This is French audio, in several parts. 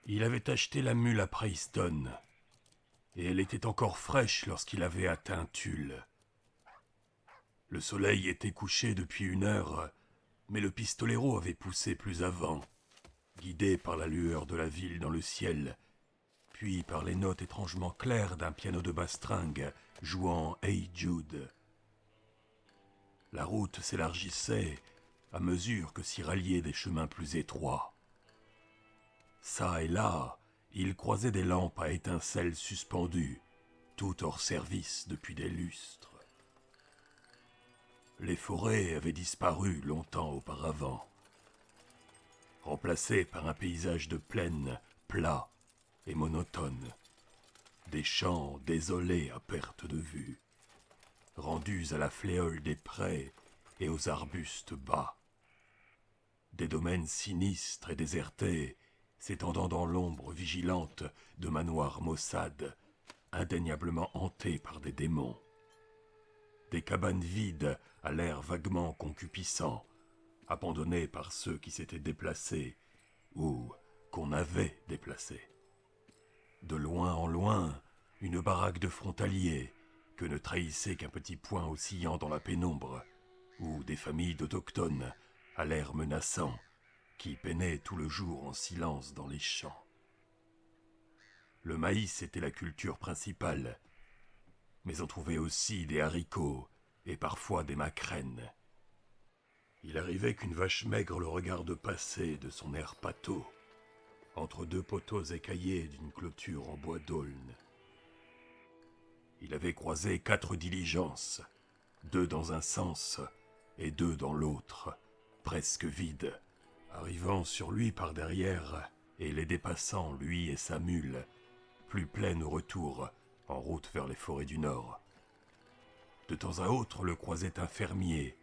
Il avait acheté la mule à Praiston, et elle était encore fraîche lorsqu'il avait atteint Tulle. Le soleil était couché depuis 1 heure, mais le pistolero avait poussé plus avant, guidé par la lueur de la ville dans le ciel, puis par les notes étrangement claires d'un piano de bastringue jouant Hey Jude. La route s'élargissait à mesure que s'y ralliaient des chemins plus étroits. Ça et là, il croisait des lampes à étincelles suspendues, tout hors service depuis des lustres. Les forêts avaient disparu longtemps auparavant, remplacées par un paysage de plaine plat et monotone, des champs désolés à perte de vue, rendus à la fléole des prés et aux arbustes bas, des domaines sinistres et désertés s'étendant dans l'ombre vigilante de manoirs maussades, indéniablement hantés par des démons, des cabanes vides à l'air vaguement concupissant, abandonnées par ceux qui s'étaient déplacés ou qu'on avait déplacés. De loin en loin, une baraque de frontaliers que ne trahissait qu'un petit point oscillant dans la pénombre, ou des familles d'autochtones à l'air menaçant qui peinaient tout le jour en silence dans les champs. Le maïs était la culture principale, mais on trouvait aussi des haricots et parfois des maquereines. Il arrivait qu'une vache maigre le regarde passer de son air pâteau, entre 2 poteaux écaillés d'une clôture en bois d'aulne. Il avait croisé 4 diligences, 2 dans un sens et 2 dans l'autre, presque vides, arrivant sur lui par derrière et les dépassant, lui et sa mule, plus pleine au retour, en route vers les forêts du Nord. De temps à autre le croisait un fermier,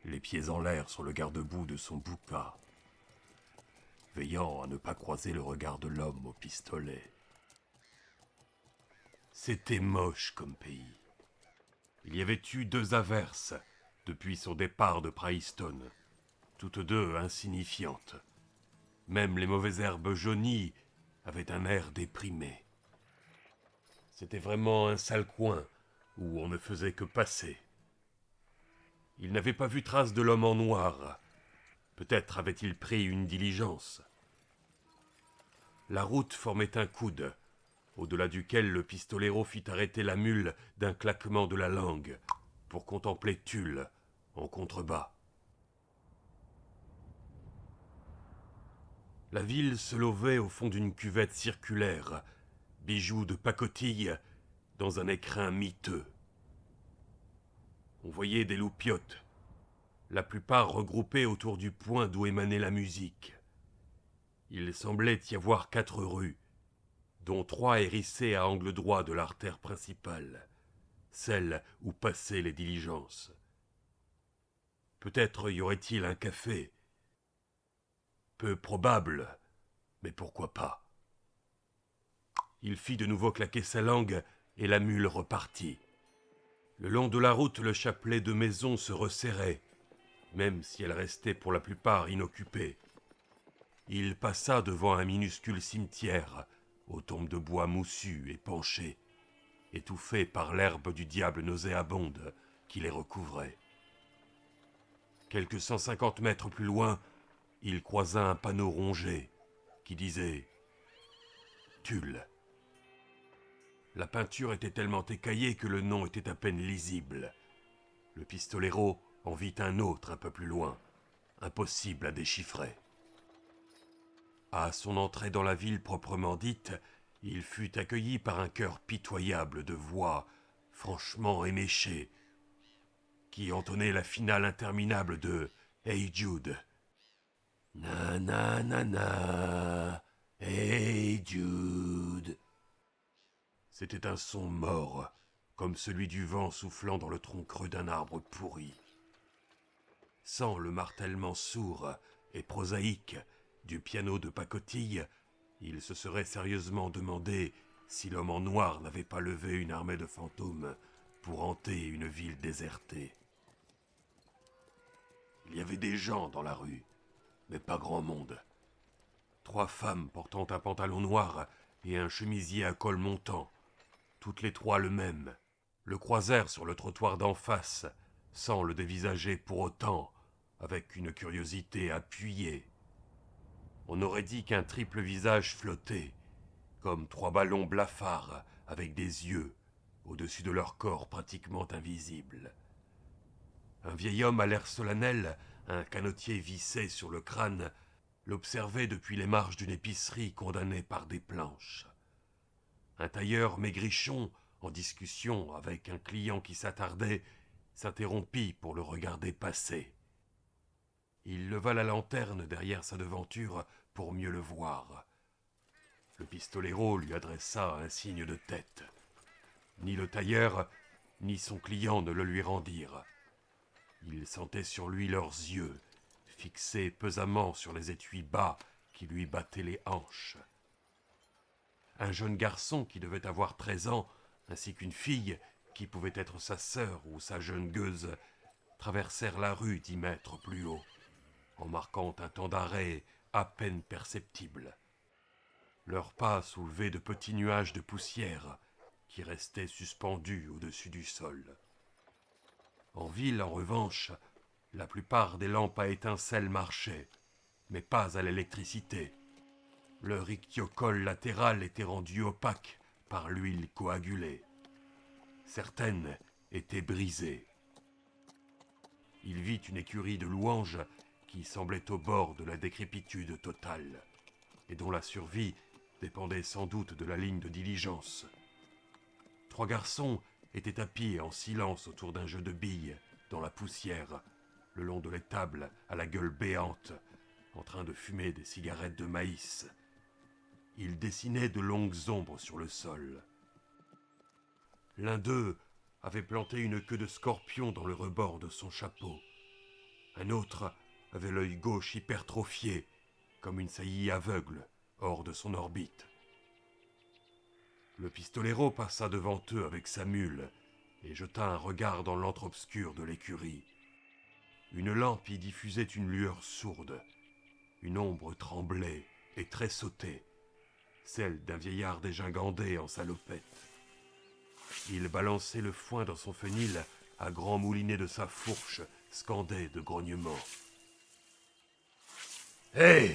les pieds en l'air sur le garde-boue de son bouca, veillant à ne pas croiser le regard de l'homme au pistolet. C'était moche comme pays. Il y avait eu 2 averses depuis son départ de Praiston, toutes 2 insignifiantes. Même les mauvaises herbes jaunies avaient un air déprimé. C'était vraiment un sale coin où on ne faisait que passer. Il n'avait pas vu trace de l'homme en noir. Peut-être avait-il pris une diligence. La route formait un coude, au-delà duquel le pistolero fit arrêter la mule d'un claquement de la langue pour contempler Tulle en contrebas. La ville se levait au fond d'une cuvette circulaire, bijou de pacotille dans un écrin miteux. On voyait des loupiottes, la plupart regroupées autour du point d'où émanait la musique. Il semblait y avoir 4 rues, dont 3 hérissées à angle droit de l'artère principale, celle où passaient les diligences. Peut-être y aurait-il un café. Peu probable, mais pourquoi pas. Il fit de nouveau claquer sa langue et la mule repartit. Le long de la route, le chapelet de maisons se resserrait, même si elles restaient pour la plupart inoccupées. Il passa devant un minuscule cimetière, aux tombes de bois moussus et penchées, étouffées par l'herbe du diable nauséabonde qui les recouvrait. Quelques 150 mètres plus loin, il croisa un panneau rongé qui disait « Tulle ». La peinture était tellement écaillée que le nom était à peine lisible. Le pistolero en vit un autre un peu plus loin, impossible à déchiffrer. À son entrée dans la ville proprement dite, il fut accueilli par un chœur pitoyable de voix franchement éméchées, qui entonnait la finale interminable de Hey Jude. Na na na na, Hey Jude. C'était un son mort, comme celui du vent soufflant dans le tronc creux d'un arbre pourri. Sans le martèlement sourd et prosaïque du piano de pacotille, il se serait sérieusement demandé si l'homme en noir n'avait pas levé une armée de fantômes pour hanter une ville désertée. Il y avait des gens dans la rue, mais pas grand monde. 3 femmes portant un pantalon noir et un chemisier à col montant, toutes les 3 le même, le croisèrent sur le trottoir d'en face, sans le dévisager pour autant, avec une curiosité appuyée. On aurait dit qu'un triple visage flottait, comme 3 ballons blafards avec des yeux, au-dessus de leur corps pratiquement invisible. Un vieil homme à l'air solennel, un canotier vissé sur le crâne, l'observait depuis les marges d'une épicerie condamnée par des planches. Un tailleur maigrichon, en discussion avec un client qui s'attardait, s'interrompit pour le regarder passer. Il leva la lanterne derrière sa devanture pour mieux le voir. Le pistolero lui adressa un signe de tête. Ni le tailleur, ni son client ne le lui rendirent. Il sentait sur lui leurs yeux, fixés pesamment sur les étuis bas qui lui battaient les hanches. Un jeune garçon qui devait avoir 13 ans, ainsi qu'une fille qui pouvait être sa sœur ou sa jeune gueuse, traversèrent la rue 10 mètres plus haut, en marquant un temps d'arrêt à peine perceptible. Leurs pas soulevaient de petits nuages de poussière qui restaient suspendus au-dessus du sol. En ville, en revanche, la plupart des lampes à étincelles marchaient, mais pas à l'électricité. Leur ictiocole latéral était rendu opaque par l'huile coagulée. Certaines étaient brisées. Il vit une écurie de louanges qui semblait au bord de la décrépitude totale, et dont la survie dépendait sans doute de la ligne de diligence. 3 garçons étaient à pied en silence autour d'un jeu de billes, dans la poussière, le long de l'étable à la gueule béante, en train de fumer des cigarettes de maïs. Ils dessinaient de longues ombres sur le sol. L'un d'eux avait planté une queue de scorpion dans le rebord de son chapeau. Un autre avait l'œil gauche hypertrophié, comme une saillie aveugle, hors de son orbite. Le pistolero passa devant eux avec sa mule et jeta un regard dans l'antre obscur de l'écurie. Une lampe y diffusait une lueur sourde. Une ombre tremblait et tressautait, celle d'un vieillard dégingandé en salopette. Il balançait le foin dans son fenil à grands moulinets de sa fourche, scandait de grognements. « Hé !»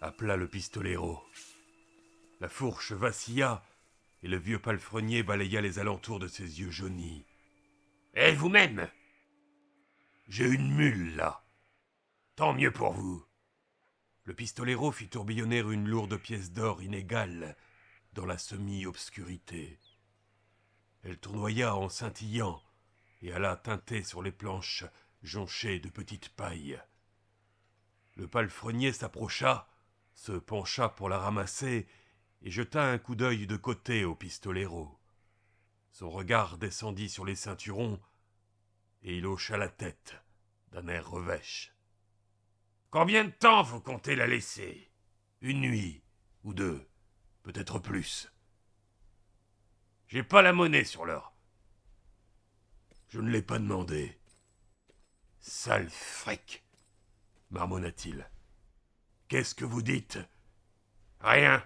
appela le pistolero. La fourche vacilla, et le vieux palefrenier balaya les alentours de ses yeux jaunis. « Et vous-même ?»« J'ai une mule, là. Tant mieux pour vous. » Le pistolero fit tourbillonner une lourde pièce d'or inégale dans la semi-obscurité. Elle tournoya en scintillant et alla teinter sur les planches jonchées de petites pailles. Le palefrenier s'approcha, se pencha pour la ramasser et jeta un coup d'œil de côté au pistolero. Son regard descendit sur les ceinturons et il hocha la tête d'un air revêche. « Combien de temps vous comptez la laisser ? Une nuit ou 2, peut-être plus. J'ai pas la monnaie sur l'or. » « Je ne l'ai pas demandé. »« Sale fric !» marmonna-t-il. « Qu'est-ce que vous dites ? » ?»« Rien. »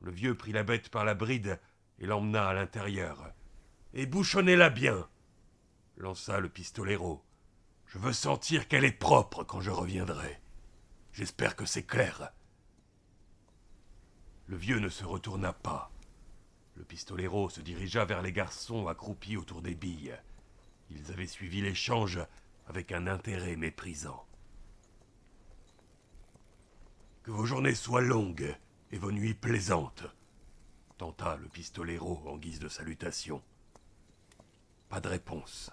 Le vieux prit la bête par la bride et l'emmena à l'intérieur. « Et bouchonnez-la bien !» lança le pistolero. « Je veux sentir qu'elle est propre quand je reviendrai. J'espère que c'est clair. » Le vieux ne se retourna pas. Le pistolero se dirigea vers les garçons accroupis autour des billes. Ils avaient suivi l'échange avec un intérêt méprisant. « Que vos journées soient longues et vos nuits plaisantes, » tenta le pistolero en guise de salutation. Pas de réponse.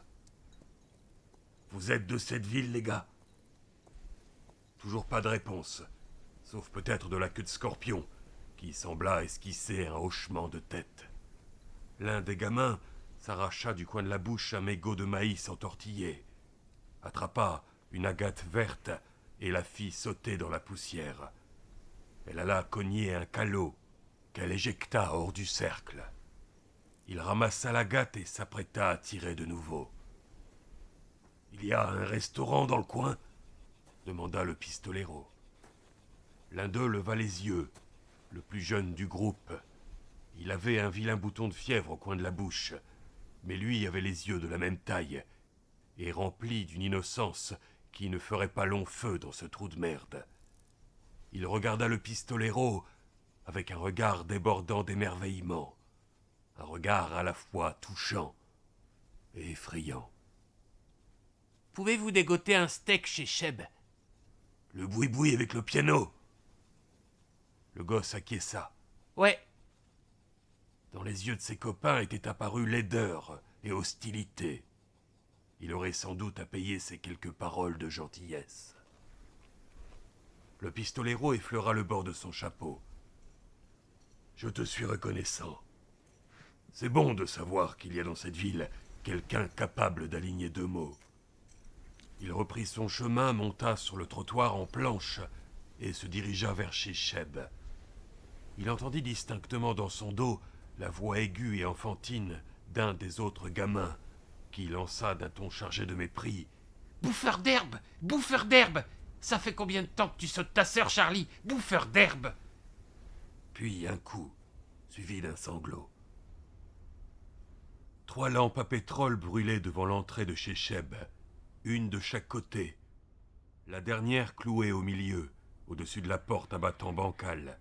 « Vous êtes de cette ville, les gars ?» Toujours pas de réponse, sauf peut-être de la queue de scorpion, qui sembla esquisser un hochement de tête. L'un des gamins s'arracha du coin de la bouche un mégot de maïs entortillé, attrapa une agate verte et la fit sauter dans la poussière. Elle alla cogner un calot qu'elle éjecta hors du cercle. Il ramassa l'agate et s'apprêta à tirer de nouveau. « Il y a un restaurant dans le coin ?» demanda le pistolero. L'un d'eux leva les yeux, le plus jeune du groupe. Il avait un vilain bouton de fièvre au coin de la bouche, mais lui avait les yeux de la même taille, et remplis d'une innocence qui ne ferait pas long feu dans ce trou de merde. Il regarda le pistolero avec un regard débordant d'émerveillement, un regard à la fois touchant et effrayant. « Pouvez-vous dégoter un steak chez Cheb ?» Le boui-boui avec le piano. Le gosse acquiesça. Ouais. Dans les yeux de ses copains était apparue laideur et hostilité. Il aurait sans doute à payer ces quelques paroles de gentillesse. Le pistolero effleura le bord de son chapeau. Je te suis reconnaissant. C'est bon de savoir qu'il y a dans cette ville quelqu'un capable d'aligner deux mots. Il reprit son chemin, monta sur le trottoir en planche et se dirigea vers chez Cheb. Il entendit distinctement dans son dos la voix aiguë et enfantine d'un des autres gamins qui lança d'un ton chargé de mépris. « Bouffeur d'herbe! Bouffeur d'herbe! Ça fait combien de temps que tu sautes ta sœur, Charlie? Bouffeur d'herbe !» Puis un coup, suivi d'un sanglot. 3 lampes à pétrole brûlaient devant l'entrée de chez Cheb, une de chaque côté, la dernière clouée au milieu, au-dessus de la porte à battant bancal.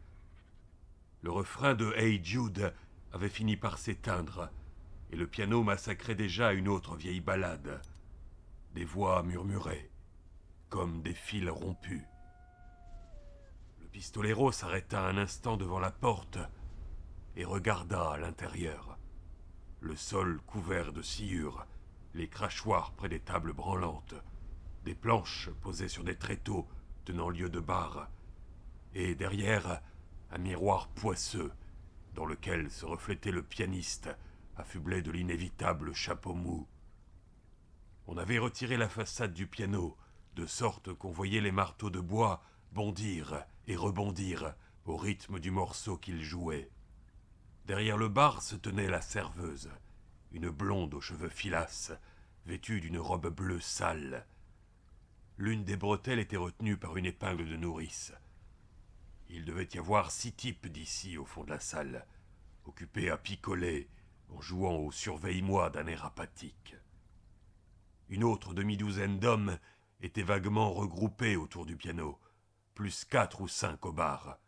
Le refrain de Hey Jude avait fini par s'éteindre, et le piano massacrait déjà une autre vieille ballade. Des voix murmuraient, comme des fils rompus. Le pistolero s'arrêta un instant devant la porte et regarda à l'intérieur. Le sol couvert de sciures, les crachoirs près des tables branlantes, des planches posées sur des tréteaux tenant lieu de bar, et derrière, un miroir poisseux dans lequel se reflétait le pianiste affublé de l'inévitable chapeau mou. On avait retiré la façade du piano, de sorte qu'on voyait les marteaux de bois bondir et rebondir au rythme du morceau qu'il jouait. Derrière le bar se tenait la serveuse, une blonde aux cheveux filasses, vêtue d'une robe bleue sale. L'une des bretelles était retenue par une épingle de nourrice. Il devait y avoir 6 types d'ici au fond de la salle, occupés à picoler en jouant au surveille-moi d'un air apathique. Une autre demi-douzaine d'hommes étaient vaguement regroupés autour du piano, plus 4 ou 5 au bar,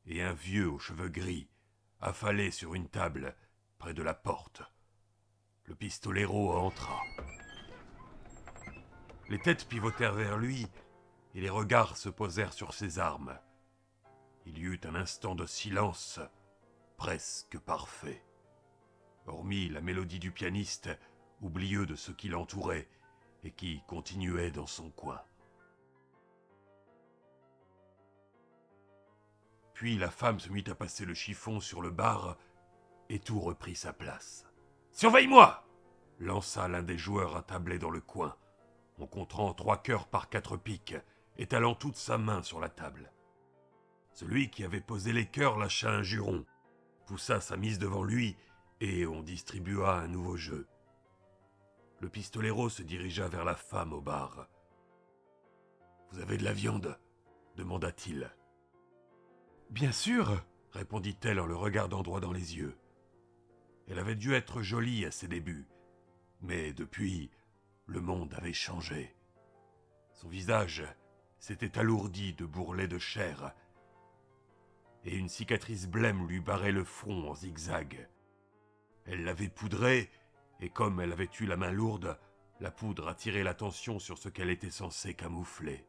et un vieux aux cheveux gris, affalé sur une table près de la porte. Le pistolero entra. Les têtes pivotèrent vers lui et les regards se posèrent sur ses armes. Il y eut un instant de silence presque parfait. Hormis la mélodie du pianiste, oublieux de ce qui l'entourait et qui continuait dans son coin. Puis la femme se mit à passer le chiffon sur le bar et tout reprit sa place. « Surveille-moi » lança l'un des joueurs attablés dans le coin, en comptant 3 cœurs par 4 piques, étalant toute sa main sur la table. Celui qui avait posé les cœurs lâcha un juron, poussa sa mise devant lui et on distribua un nouveau jeu. Le pistolero se dirigea vers la femme au bar. « Vous avez de la viande ?» demanda-t-il. « Bien sûr !» répondit-elle en le regardant droit dans les yeux. Elle avait dû être jolie à ses débuts, mais depuis, le monde avait changé. Son visage s'était alourdi de bourrelets de chair, et une cicatrice blême lui barrait le front en zigzag. Elle l'avait poudré, et comme elle avait eu la main lourde, la poudre attirait l'attention sur ce qu'elle était censée camoufler.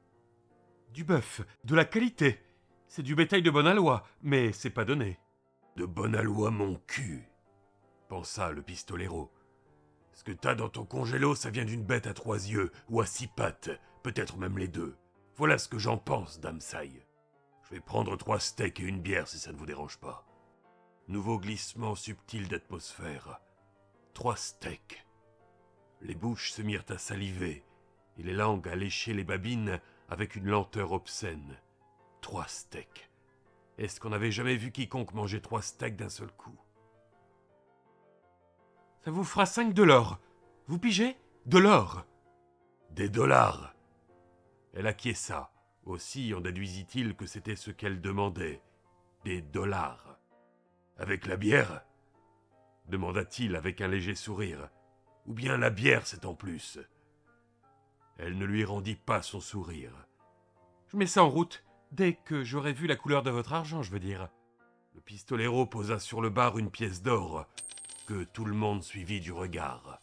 « Du bœuf, de la qualité. C'est du bétail de bonne aloi, mais c'est pas donné. »« De bonne aloi mon cul !» pensa le pistolero. « Ce que t'as dans ton congélo, ça vient d'une bête à 3 yeux, ou à 6 pattes, peut-être même les 2. Voilà ce que j'en pense, dame Saï. Je vais prendre 3 steaks et une bière si ça ne vous dérange pas. » Nouveau glissement subtil d'atmosphère. 3 steaks. Les bouches se mirent à saliver, et les langues à lécher les babines avec une lenteur obscène. 3 steaks. Est-ce qu'on n'avait jamais vu quiconque manger 3 steaks d'un seul coup? Ça vous fera 5 de l'or. Vous pigez? De l'or. Des dollars. Elle acquiesça, Aussi en déduisit-il que c'était ce qu'elle demandait, des dollars. « Avec la bière ?» demanda-t-il avec un léger sourire. « Ou bien la bière, c'est en plus ?» Elle ne lui rendit pas son sourire. « Je mets ça en route, dès que j'aurai vu la couleur de votre argent, je veux dire. » Le pistolero posa sur le bar une pièce d'or, que tout le monde suivit du regard.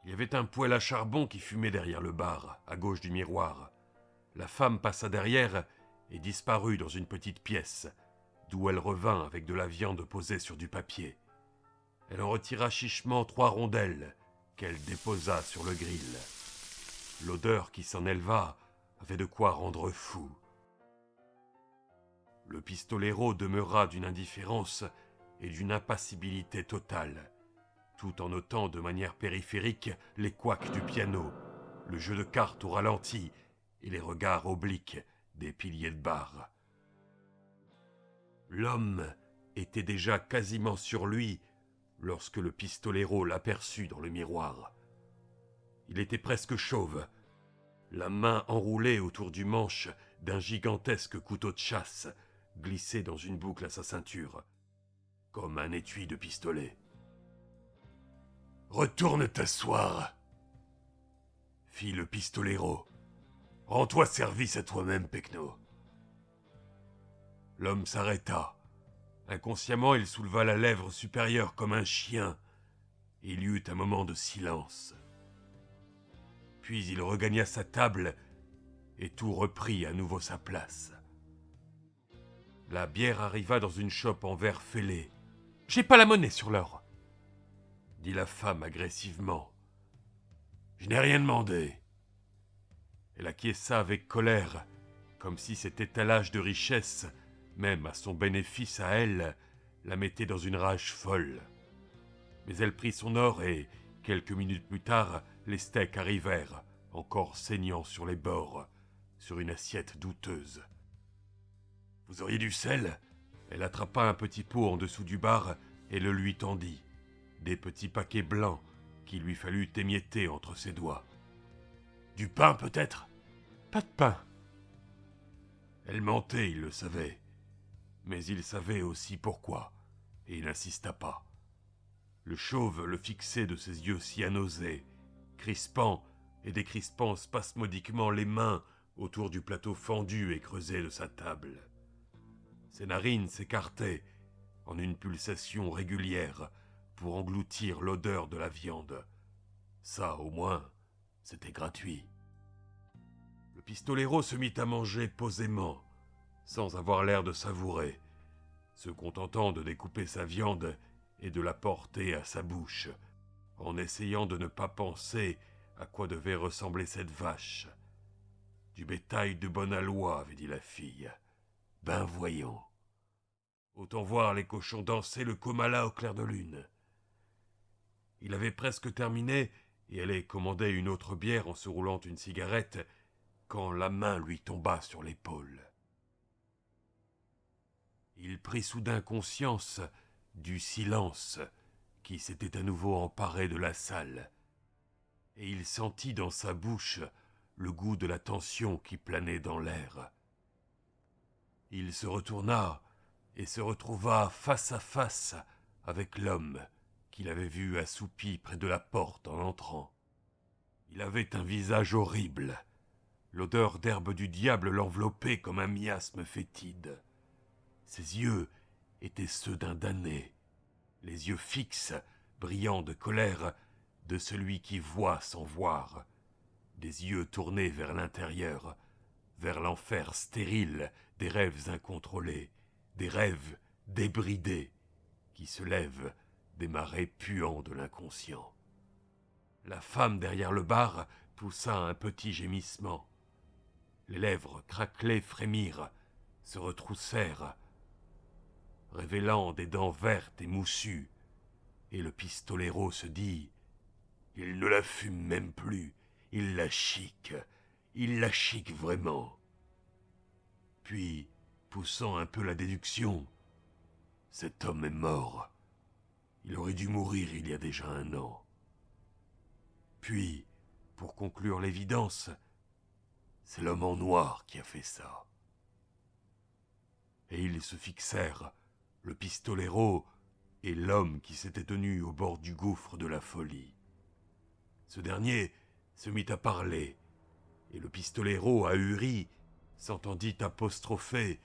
Il y avait un poêle à charbon qui fumait derrière le bar, à gauche du miroir. La femme passa derrière et disparut dans une petite pièce, d'où elle revint avec de la viande posée sur du papier. Elle en retira chichement 3 rondelles, qu'elle déposa sur le grill. L'odeur qui s'en éleva avait de quoi rendre fou. Le pistolero demeura d'une indifférence et d'une impassibilité totale, tout en notant de manière périphérique les couacs du piano, le jeu de cartes au ralenti et les regards obliques des piliers de bar. L'homme était déjà quasiment sur lui lorsque le pistolero l'aperçut dans le miroir. Il était presque chauve, la main enroulée autour du manche d'un gigantesque couteau de chasse glissé dans une boucle à sa ceinture, comme un étui de pistolet. « Retourne t'asseoir !» fit le pistolero. « Rends-toi service à toi-même, Pecno. » L'homme s'arrêta. Inconsciemment, il souleva la lèvre supérieure comme un chien. Il y eut un moment de silence. Puis il regagna sa table et tout reprit à nouveau sa place. La bière arriva dans une chope en verre fêlé. « J'ai pas la monnaie sur l'or !» dit la femme agressivement. « Je n'ai rien demandé. » Elle acquiesça avec colère, comme si cet étalage de richesse, même à son bénéfice à elle, la mettait dans une rage folle. Mais elle prit son or et, quelques minutes plus tard, les steaks arrivèrent, encore saignant sur les bords, sur une assiette douteuse. « Vous auriez du sel ?» Elle attrapa un petit pot en dessous du bar et le lui tendit. Des petits paquets blancs qu'il lui fallut émietter entre ses doigts. « Du pain, peut-être ?»« Pas de pain. » Elle mentait, il le savait. Mais il savait aussi pourquoi, et il n'insista pas. Le chauve le fixait de ses yeux cyanosés, crispant et décrispant spasmodiquement les mains autour du plateau fendu et creusé de sa table. Ses narines s'écartaient en une pulsation régulière pour engloutir l'odeur de la viande. Ça, au moins, c'était gratuit. Le pistolero se mit à manger posément, sans avoir l'air de savourer, se contentant de découper sa viande et de la porter à sa bouche, en essayant de ne pas penser à quoi devait ressembler cette vache. Du bétail de bonne aloi, avait dit la fille. Ben voyons. Autant voir les cochons danser le komala au clair de lune. Il avait presque terminé et allait commander une autre bière en se roulant une cigarette quand la main lui tomba sur l'épaule. Il prit soudain conscience du silence qui s'était à nouveau emparé de la salle, et il sentit dans sa bouche le goût de la tension qui planait dans l'air. Il se retourna et se retrouva face à face avec l'homme qu'il avait vu assoupi près de la porte en entrant. Il avait un visage horrible. L'odeur d'herbe du diable l'enveloppait comme un miasme fétide. Ses yeux étaient ceux d'un damné, les yeux fixes, brillants de colère, de celui qui voit sans voir, des yeux tournés vers l'intérieur, vers l'enfer stérile des rêves incontrôlés, des rêves débridés, qui se lèvent des marais puants de l'inconscient. La femme derrière le bar poussa un petit gémissement. Les lèvres craquelées frémirent, se retroussèrent, révélant des dents vertes et moussues, et le pistolero se dit « Il ne la fume même plus, il la chique vraiment. » Puis, poussant un peu la déduction, « Cet homme est mort. Il aurait dû mourir il y a déjà 1 an. » Puis, pour conclure l'évidence, C'est l'homme en noir qui a fait ça. » Et ils se fixèrent, le pistolero et l'homme qui s'était tenu au bord du gouffre de la folie. Ce dernier se mit à parler, et le pistolero ahuri s'entendit apostropher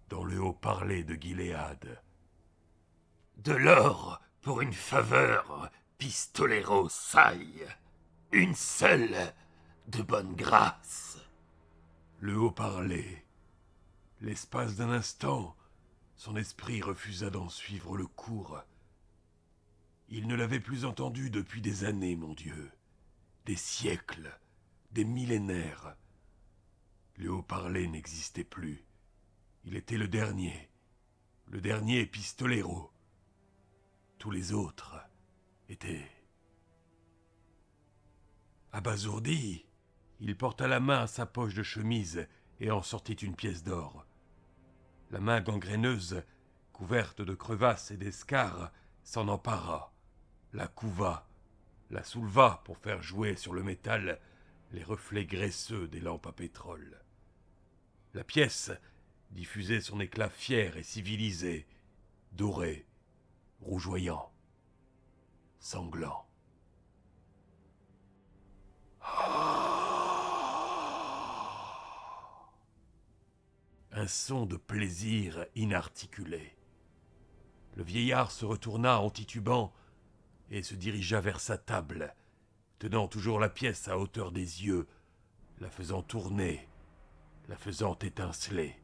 dans le haut-parler de Gilead. « De l'or pour une faveur, pistolero saille, une seule de bonne grâce. » Le haut-parler. L'espace d'un instant, son esprit refusa d'en suivre le cours. Il ne l'avait plus entendu depuis des années, mon Dieu, des siècles, des millénaires. Le haut-parler n'existait plus. Il était le dernier pistolero. Tous les autres étaient... Abasourdi, il porta la main à sa poche de chemise et en sortit une pièce d'or. La main gangréneuse, couverte de crevasses et d'escarres, s'en empara, la couva, la souleva pour faire jouer sur le métal les reflets graisseux des lampes à pétrole. La pièce diffusait son éclat fier et civilisé, doré, rougeoyant, sanglant. Un son de plaisir inarticulé. Le vieillard se retourna en titubant et se dirigea vers sa table, tenant toujours la pièce à hauteur des yeux, la faisant tourner, la faisant étinceler.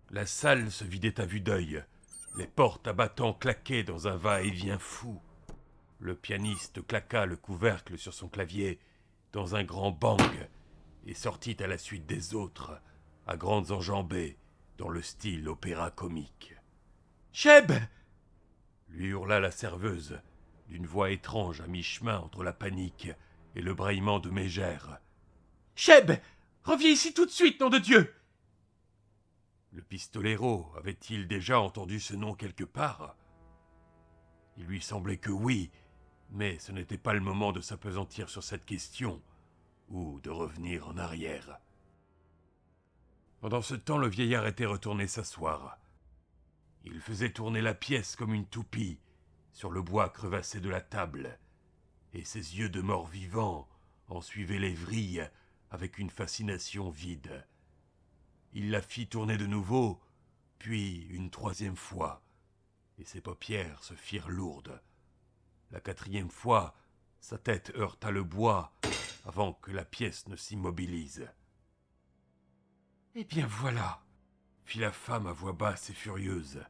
La salle se vidait à vue d'œil, les portes à battants claquaient dans un va-et-vient fou. Le pianiste claqua le couvercle sur son clavier dans un grand bang et sortit à la suite des autres, à grandes enjambées, dans le style opéra comique. « Cheb !» lui hurla la serveuse, d'une voix étrange à mi-chemin entre la panique et le braillement de mégère. « Cheb ! Reviens ici tout de suite, nom de Dieu !» Le pistolero avait-il déjà entendu ce nom quelque part? Il lui semblait que oui, mais ce n'était pas le moment de s'appesantir sur cette question, ou de revenir en arrière. Pendant ce temps, le vieillard était retourné s'asseoir. Il faisait tourner la pièce comme une toupie sur le bois crevassé de la table, et ses yeux de mort-vivant en suivaient les vrilles avec une fascination vide. Il la fit tourner de nouveau, puis une troisième fois, et ses paupières se firent lourdes. La quatrième fois, sa tête heurta le bois avant que la pièce ne s'immobilise. « Eh bien voilà !» fit la femme à voix basse et furieuse.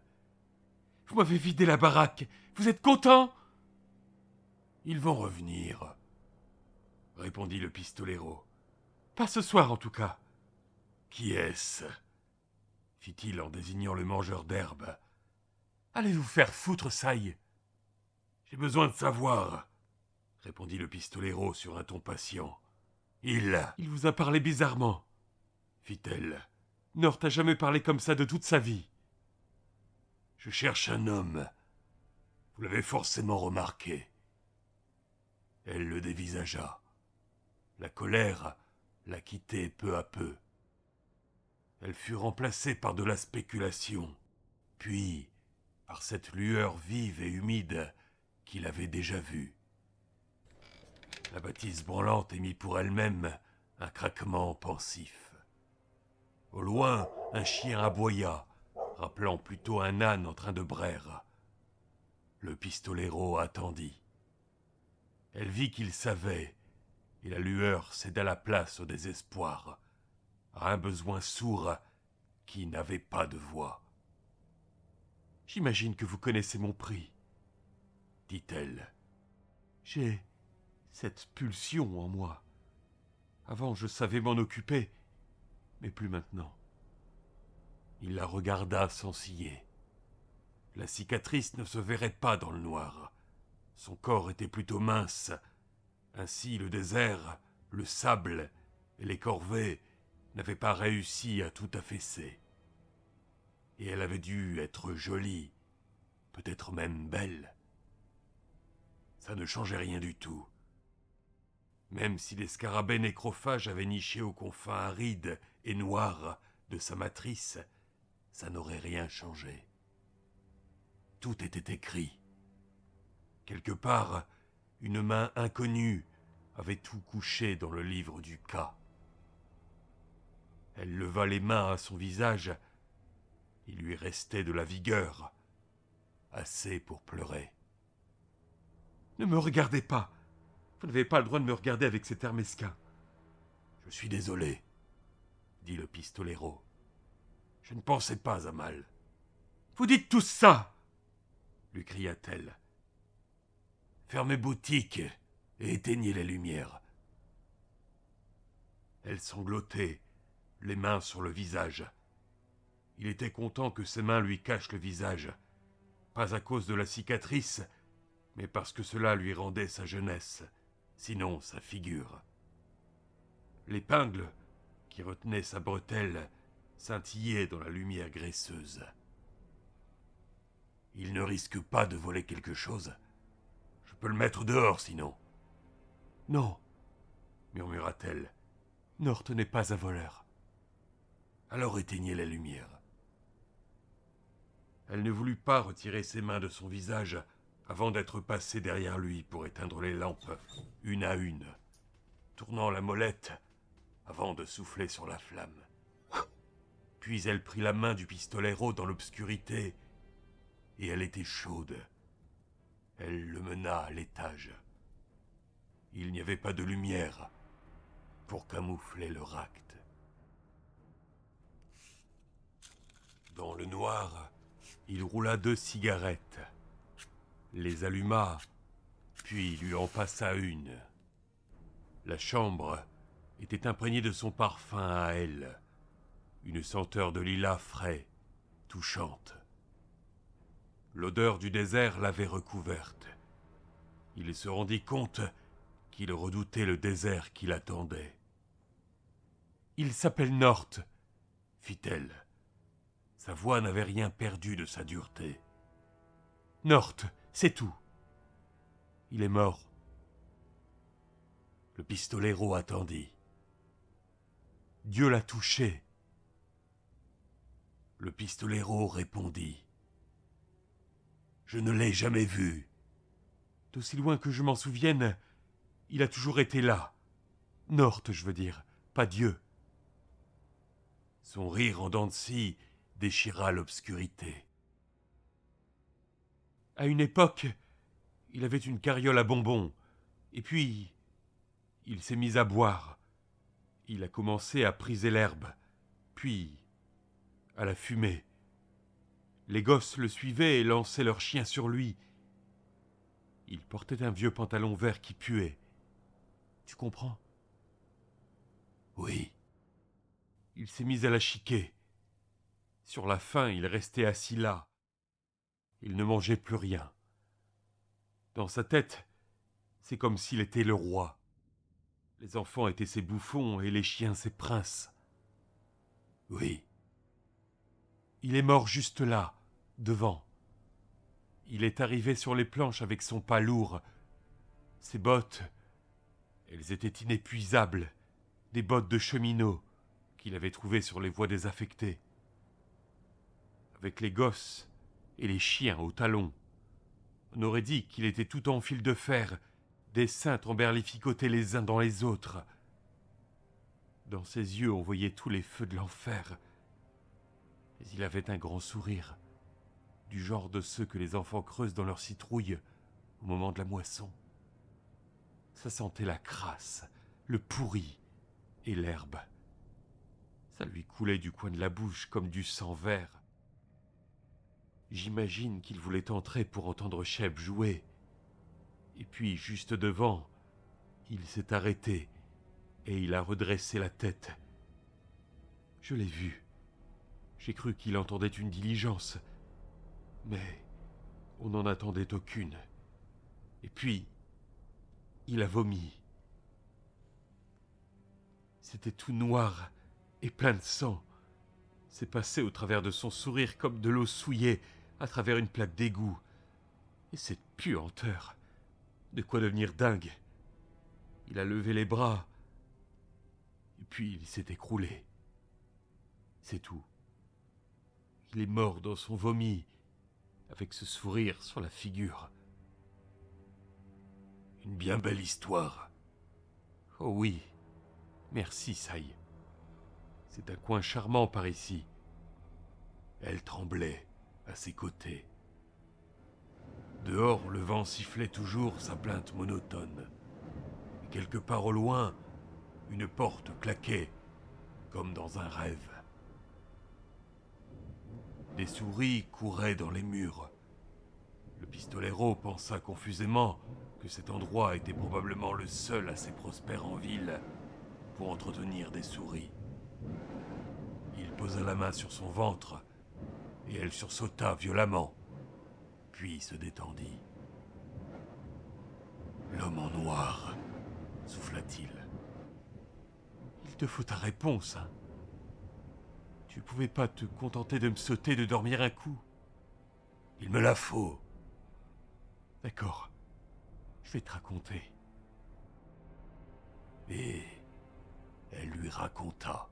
« Vous m'avez vidé la baraque, vous êtes content ?»« Ils vont revenir, » répondit le pistolero. « Pas ce soir en tout cas. »« Qui est-ce » fit-il en désignant le mangeur d'herbe. « Allez vous faire foutre, saille !»« J'ai besoin de savoir, » répondit le pistolero sur un ton patient. « Il vous a parlé bizarrement, » fit-elle. « Nord t'a jamais parlé comme ça de toute sa vie. »« Je cherche un homme. Vous l'avez forcément remarqué. » Elle le dévisagea. La colère la quittait peu à peu. Elle fut remplacée par de la spéculation, puis par cette lueur vive et humide qu'il avait déjà vue. La bâtisse branlante émit pour elle-même un craquement pensif. Au loin, un chien aboya, rappelant plutôt un âne en train de braire. Le pistolero attendit. Elle vit qu'il savait, et la lueur céda la place au désespoir, à un besoin sourd qui n'avait pas de voix. « J'imagine que vous connaissez mon prix, » dit-elle. « J'ai cette pulsion en moi. Avant, je savais m'en occuper, mais plus maintenant. » Il la regarda sans ciller. La cicatrice ne se verrait pas dans le noir. Son corps était plutôt mince. Ainsi le désert, le sable et les corvées n'avaient pas réussi à tout affaisser. Et elle avait dû être jolie, peut-être même belle. Ça ne changeait rien du tout. Même si les scarabées nécrophages avaient niché aux confins arides et noirs de sa matrice, ça n'aurait rien changé. Tout était écrit. Quelque part, une main inconnue avait tout couché dans le livre du cas. Elle leva les mains à son visage. Il lui restait de la vigueur, assez pour pleurer. « Ne me regardez pas. Vous n'avez pas le droit de me regarder avec cet air mesquin. »« Je suis désolé, » dit le pistolero. « Je ne pensais pas à mal. »« Vous dites tous ça !» lui cria-t-elle. « Fermez boutique et éteignez les lumières. » Elle sanglotait, les mains sur le visage. Il était content que ses mains lui cachent le visage, pas à cause de la cicatrice, mais parce que cela lui rendait sa jeunesse, sinon sa figure. L'épingle qui retenait sa bretelle scintillait dans la lumière graisseuse. « Il ne risque pas de voler quelque chose. Je peux le mettre dehors sinon. »« Non, » murmura-t-elle. « North n'est pas un voleur. » « Alors éteignez la lumière. » Elle ne voulut pas retirer ses mains de son visage avant d'être passée derrière lui pour éteindre les lampes, une à une, tournant la molette avant de souffler sur la flamme. Puis elle prit la main du pistolero dans l'obscurité, et elle était chaude. Elle le mena à l'étage. Il n'y avait pas de lumière pour camoufler leur acte. Dans le noir, il roula 2 cigarettes, les alluma, puis lui en passa une. La chambre était imprégnée de son parfum à elle, une senteur de lilas frais, touchante. L'odeur du désert l'avait recouverte. Il se rendit compte qu'il redoutait le désert qui l'attendait. « Il s'appelle North, » fit-elle. Sa voix n'avait rien perdu de sa dureté. « North, c'est tout. Il est mort. » Le pistolero attendit. « Dieu l'a touché. » Le pistolero répondit. « Je ne l'ai jamais vu. D'aussi loin que je m'en souvienne, il a toujours été là. North, je veux dire, pas Dieu. » Son rire en dents de scie déchira l'obscurité. À une époque, il avait une carriole à bonbons, et puis il s'est mis à boire. Il a commencé à priser l'herbe, puis à la fumer. Les gosses le suivaient et lançaient leurs chiens sur lui. Il portait un vieux pantalon vert qui puait. Tu comprends? Oui. Il s'est mis à la chiquer. Sur la fin, il restait assis là. Il ne mangeait plus rien. Dans sa tête, c'est comme s'il était le roi. Les enfants étaient ses bouffons et les chiens ses princes. Oui. Il est mort juste là, devant. Il est arrivé sur les planches avec son pas lourd. Ses bottes, elles étaient inépuisables, des bottes de cheminot qu'il avait trouvées sur les voies désaffectées. Avec les gosses et les chiens aux talons, on aurait dit qu'il était tout en fil de fer, des seins emberlificotés les uns dans les autres. Dans ses yeux, on voyait tous les feux de l'enfer. Mais il avait un grand sourire, du genre de ceux que les enfants creusent dans leur citrouille au moment de la moisson. Ça sentait la crasse, le pourri et l'herbe. Ça lui coulait du coin de la bouche comme du sang vert. J'imagine qu'il voulait entrer pour entendre Shep jouer. Et puis, juste devant, il s'est arrêté et il a redressé la tête. Je l'ai vu. J'ai cru qu'il entendait une diligence. Mais on n'en attendait aucune. Et puis, il a vomi. C'était tout noir et plein de sang. C'est passé au travers de son sourire comme de l'eau souillée à travers une plaque d'égout. Et cette puanteur, de quoi devenir dingue. Il a levé les bras, et puis il s'est écroulé. C'est tout. Il est mort dans son vomi, avec ce sourire sur la figure. Une bien belle histoire. Oh oui, merci, Sai. C'est un coin charmant par ici. Elle tremblait à ses côtés. Dehors, le vent sifflait toujours sa plainte monotone. Et quelque part au loin, une porte claquait, comme dans un rêve. Des souris couraient dans les murs. Le pistolero pensa confusément que cet endroit était probablement le seul assez prospère en ville pour entretenir des souris. Il posa la main sur son ventre et elle sursauta violemment, puis se détendit. L'homme en noir, souffla-t-il. Il te faut ta réponse, hein. Tu pouvais pas te contenter de me sauter de dormir un coup. Il me la faut. D'accord, je vais te raconter. Et elle lui raconta.